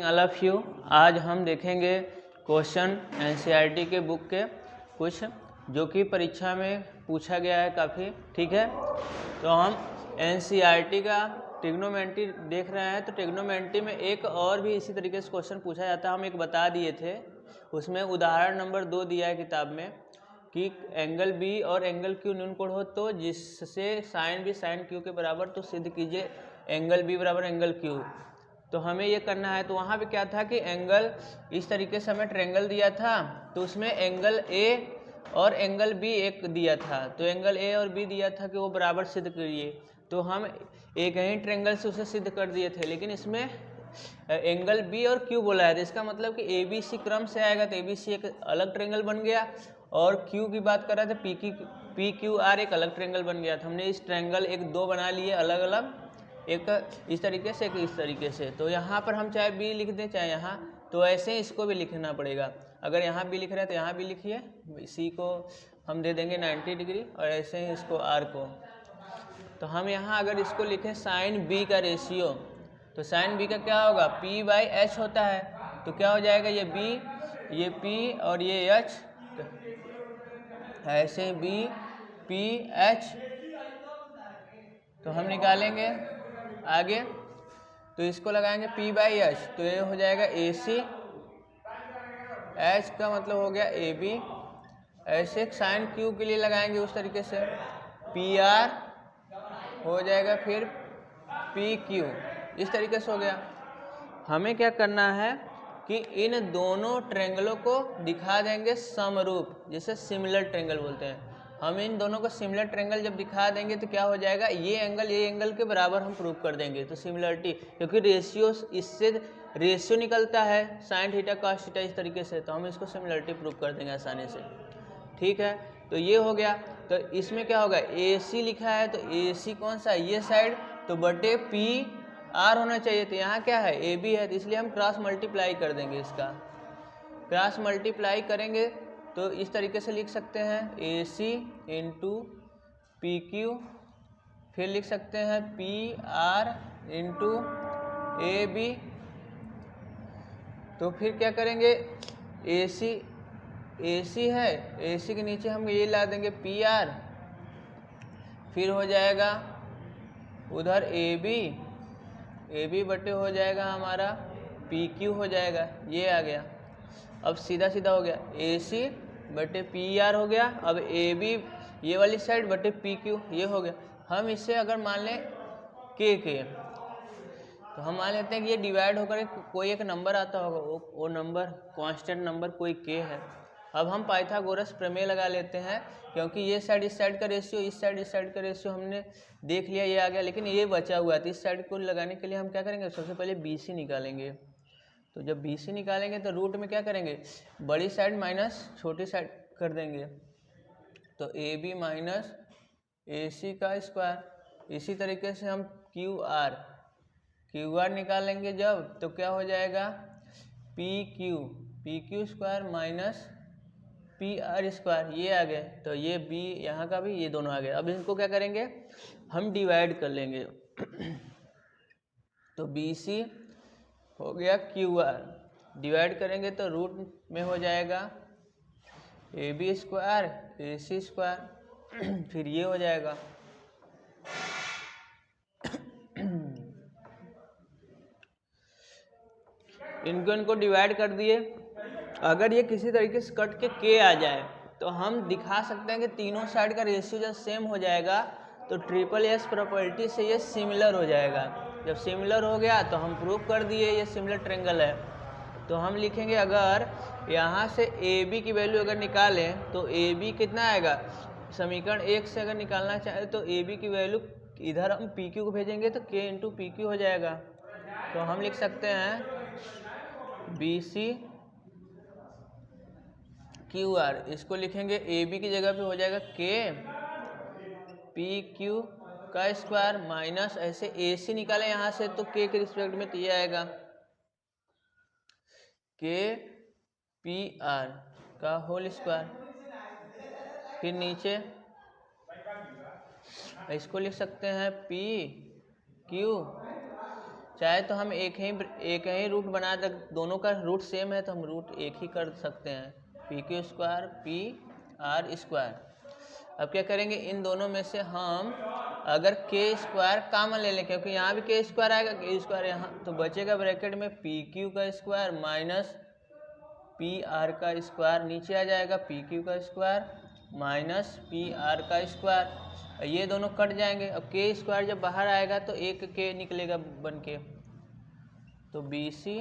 All of you. आज हम देखेंगे क्वेश्चन एनसीईआरटी के बुक के कुछ जो कि परीक्षा में पूछा गया है काफ़ी। ठीक है, तो हम एनसीईआरटी का ट्रिग्नोमेट्री देख रहे हैं। तो ट्रिग्नोमेट्री में एक और भी इसी तरीके से क्वेश्चन पूछा जाता है, हम एक बता दिए थे। उसमें उदाहरण नंबर 2 दिया है किताब में कि एंगल बी और एंगल क्यू न्यून कोण हो तो जिससे साइन बी साइन क्यू के बराबर, तो सिद्ध कीजिए एंगल बी बराबर एंगल क्यू। तो हमें ये करना है। तो वहाँ पे क्या था कि एंगल इस तरीके से हमें ट्रायंगल दिया था, तो उसमें एंगल ए और एंगल बी एक दिया था। तो एंगल ए और बी दिया था कि वो बराबर सिद्ध करिए। तो हम एक ही ट्रायंगल से उसे सिद्ध कर दिए थे, लेकिन इसमें एंगल बी और क्यू बोला है। तो इसका मतलब कि ए बी सी क्रम से आएगा, तो ए बी सी एक अलग ट्रायंगल बन गया, और क्यू की बात कर रहे थे पी क्यू आर एक अलग ट्रायंगल बन गया था। हमने इस ट्रायंगल एक दो बना लिए अलग अलग, एक इस तरीके से एक इस तरीके से। तो यहाँ पर हम चाहे बी लिख दें चाहे यहाँ, तो ऐसे ही इसको भी लिखना पड़ेगा। अगर यहाँ बी लिख रहे हैं तो यहाँ भी लिखिए, सी को हम दे देंगे 90 डिग्री और ऐसे ही इसको आर को। तो हम यहाँ अगर इसको लिखें साइन बी का रेशियो, तो साइन बी का क्या होगा, पी बाई एच होता है। तो क्या हो जाएगा, ये बी ये पी और ये एच, तो ऐसे बी पी एच। तो हम निकालेंगे आगे, तो इसको लगाएंगे P बाई एच, तो ये हो जाएगा ए सी, एच का मतलब हो गया ए बी। ऐसे साइन क्यू के लिए लगाएंगे उस तरीके से, पी आर हो जाएगा फिर पी क्यू, इस तरीके से हो गया। हमें क्या करना है कि इन दोनों ट्रायंगलों को दिखा देंगे समरूप, जिसे सिमिलर ट्रायंगल बोलते हैं। हम इन दोनों को सिमिलर ट्रायंगल जब दिखा देंगे तो क्या हो जाएगा, ये एंगल के बराबर हम प्रूव कर देंगे। तो सिमिलरिटी, क्योंकि रेशियो, इससे रेशियो निकलता है साइन थीटा कॉस थीटा इस तरीके से, तो हम इसको सिमिलरिटी प्रूव कर देंगे आसानी से। ठीक है, तो ये हो गया। तो इसमें क्या होगा, ए सी लिखा है, तो ए सी कौन सा है, ये साइड, तो बटे पी आर होना चाहिए। तो यहाँ क्या है, ए बी है, तो इसलिए हम क्रॉस मल्टीप्लाई कर देंगे। इसका क्रॉस मल्टीप्लाई करेंगे तो इस तरीके से लिख सकते हैं, A C into P Q, फिर लिख सकते हैं P R into A B. तो फिर क्या करेंगे, ए सी है, ए सी के नीचे हम ये ला देंगे पी आर, फिर हो जाएगा उधर ए बी बटे हो जाएगा हमारा पी क्यू हो जाएगा, ये आ गया। अब सीधा सीधा हो गया, ए सी बटे पी आर हो गया। अब ए बी ये वाली साइड बटे पी क्यू, ये हो गया। हम इससे अगर मान लें के, तो हम मान लेते हैं कि ये डिवाइड होकर कोई एक नंबर आता होगा, वो नंबर कांस्टेंट नंबर कोई के है। अब हम पाइथागोरस प्रमेय लगा लेते हैं, क्योंकि ये साइड इस साइड का रेशियो, इस साइड का रेशियो हमने देख लिया, ये आ गया, लेकिन ये बचा हुआ है। तो इस साइड को लगाने के लिए हम क्या करेंगे, सबसे पहले बी सी निकालेंगे। तो जब बी सी निकालेंगे तो रूट में क्या करेंगे, बड़ी साइड माइनस छोटी साइड कर देंगे, तो ए बी माइनस ए सी का स्क्वायर। इसी तरीके से हम क्यू आर निकालेंगे जब, तो क्या हो जाएगा, P Q square minus P R square, ये आ गए। तो ये बी यहाँ का भी, ये दोनों आ गए। अब इनको क्या करेंगे, हम डिवाइड कर लेंगे। तो बी सी हो गया क्यू आर, डिवाइड करेंगे तो रूट में हो जाएगा A B square A C square, फिर ये हो जाएगा। इनको डिवाइड कर दिए। अगर ये किसी तरीके से कट के के आ जाए तो हम दिखा सकते हैं कि तीनों साइड का रेशियो जब सेम हो जाएगा तो ट्रिपल एस प्रॉपर्टी से ये सिमिलर हो जाएगा। जब सिमिलर हो गया तो हम प्रूव कर दिए ये सिमिलर ट्रायंगल है। तो हम लिखेंगे, अगर यहाँ से ए बी की वैल्यू अगर निकालें तो ए बी कितना आएगा, समीकरण 1 से अगर निकालना चाहे तो ए बी की वैल्यू इधर हम पी क्यू को भेजेंगे तो के इंटू पी क्यू हो जाएगा। तो हम लिख सकते हैं बी सी क्यू आर, इसको लिखेंगे ए बी की जगह पे हो जाएगा के पी क्यू का स्क्वायर माइनस, ऐसे ए सी निकालें यहाँ से तो के रिस्पेक्ट में तो ये आएगा के पी आर का होल स्क्वायर। फिर नीचे इसको लिख सकते हैं पी क्यू चाहे तो हम एक ही रूट बना दे, दोनों का रूट सेम है तो हम रूट एक ही कर सकते हैं, P Q square P R square. अब क्या करेंगे, इन दोनों में से हम अगर के स्क्वायर कॉमन ले लें, क्योंकि यहाँ भी के स्क्वायर आएगा, के स्क्वायर यहाँ, तो बचेगा ब्रैकेट में पी क्यू का स्क्वायर माइनस पी आर का स्क्वायर, नीचे आ जाएगा पी क्यू का स्क्वायर माइनस पी आर का स्क्वायर। ये दोनों कट जाएंगे। अब के स्क्वायर जब बाहर आएगा तो एक के निकलेगा बन के, तो बी सी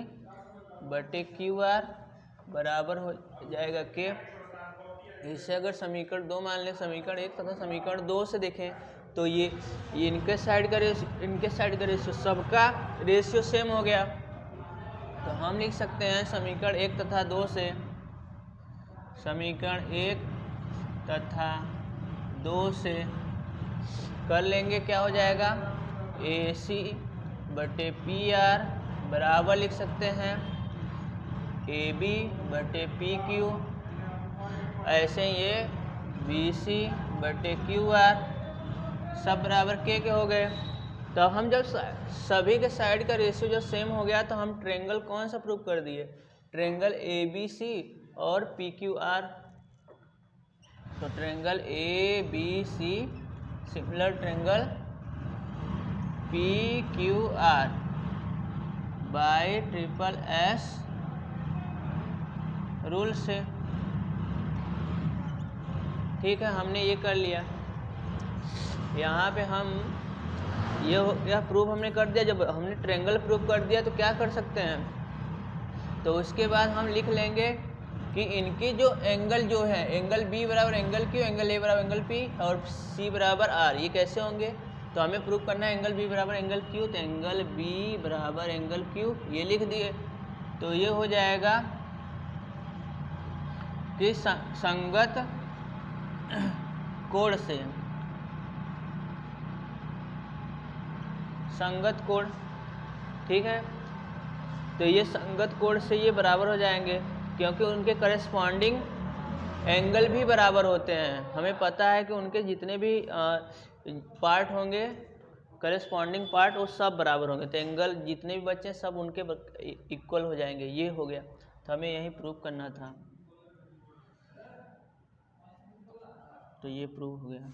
बटे क्यू आर बराबर हो जाएगा के। इससे अगर समीकरण 2 मान लें, समीकरण 1 तथा समीकरण 2 से देखें तो ये इनके साइड का रेशियो सबका रेशियो सेम हो गया, तो हम लिख सकते हैं समीकरण 1 तथा 2 से, समीकरण 1 तथा 2 से कर लेंगे, क्या हो जाएगा, ए सी बटे पी आर बराबर लिख सकते हैं ए बी बटे पी क्यू, ऐसे ये बी सी बटे क्यू आर सब बराबर के हो गए। तो हम जब सभी के साइड का रेशियो जो सेम हो गया तो हम ट्रायंगल कौन सा प्रूव कर दिए, ट्रायंगल ए बी सी और पी क्यू आर। तो triangle A B C similar triangle P Q R by triple S rule से। ठीक है, हमने ये कर लिया। यहाँ पे हम यह प्रूफ हमने कर दिया। जब हमने ट्रायंगल प्रूफ कर दिया तो क्या कर सकते हैं, तो उसके बाद हम लिख लेंगे कि इनकी जो एंगल जो है, एंगल बी बराबर एंगल क्यू, एंगल ए बराबर एंगल पी और सी बराबर आर, ये कैसे होंगे, तो हमें प्रूफ करना है एंगल बी बराबर एंगल क्यू, तो एंगल बी बराबर एंगल क्यू ये लिख दिए। तो ये हो जाएगा कि संगत कोण से, संगत कोण, ठीक है, तो ये संगत कोण से ये बराबर हो जाएंगे क्योंकि उनके करस्पॉन्डिंग एंगल भी बराबर होते हैं। हमें पता है कि उनके जितने भी पार्ट होंगे, करस्पॉन्डिंग पार्ट, वो सब बराबर होंगे, तो एंगल जितने भी बच्चे सब उनके इक्वल हो जाएंगे। ये हो गया, तो हमें यही प्रूव करना था, तो ये प्रूव हो गया।